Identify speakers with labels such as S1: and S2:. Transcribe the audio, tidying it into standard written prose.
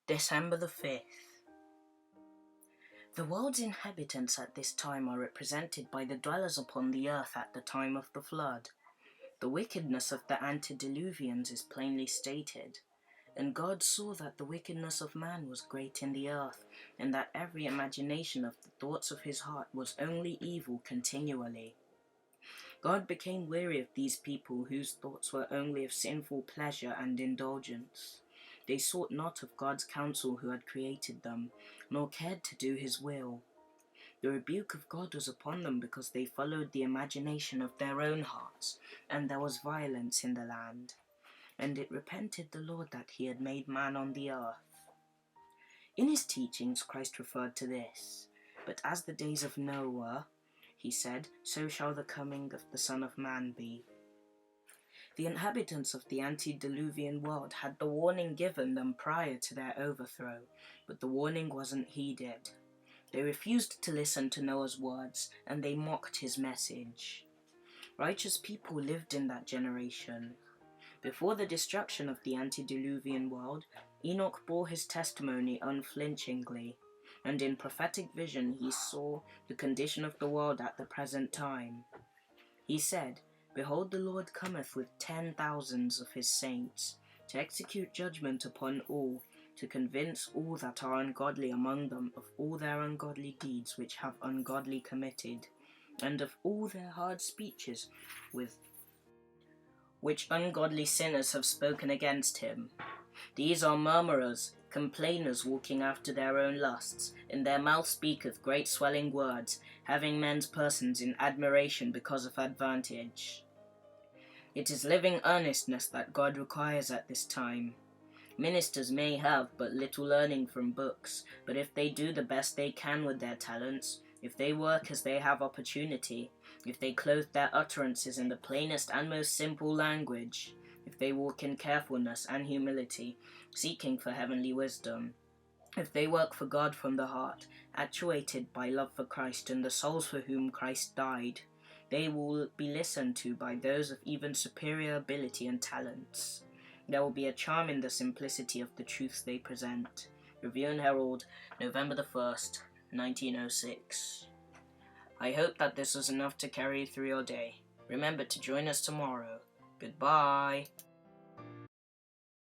S1: December the 5th. The world's inhabitants at this time are represented by the dwellers upon the earth at the time of the flood. The wickedness of the antediluvians is plainly stated. And God saw that the wickedness of man was great in the earth, and that every imagination of the thoughts of his heart was only evil continually. God became weary of these people whose thoughts were only of sinful pleasure and indulgence. They sought not of God's counsel who had created them, nor cared to do his will. The rebuke of God was upon them because they followed the imagination of their own hearts, and there was violence in the land. And it repented the Lord that he had made man on the earth. In his teachings Christ referred to this. But as the days of Noah were, he said, so shall the coming of the Son of Man be. The inhabitants of the antediluvian world had the warning given them prior to their overthrow, but the warning wasn't heeded. They refused to listen to Noah's words, and they mocked his message. Righteous people lived in that generation. Before the destruction of the antediluvian world, Enoch bore his testimony unflinchingly, and in prophetic vision he saw the condition of the world at the present time. He said, Behold, the Lord cometh with 10,000s of his saints, to execute judgment upon all, to convince all that are ungodly among them of all their ungodly deeds which have ungodly committed, and of all their hard speeches with which ungodly sinners have spoken against him. These are murmurers, complainers walking after their own lusts, and their mouth speaketh great swelling words, having men's persons in admiration because of advantage. It is living earnestness that God requires at this time. Ministers may have but little learning from books, but if they do the best they can with their talents, if they work as they have opportunity, if they clothe their utterances in the plainest and most simple language, if they walk in carefulness and humility, seeking for heavenly wisdom, if they work for God from the heart, actuated by love for Christ and the souls for whom Christ died, they will be listened to by those of even superior ability and talents. There will be a charm in the simplicity of the truths they present. Review and Herald, November the 1st, 1906. I hope that this was enough to carry you through your day. Remember to join us tomorrow. Goodbye.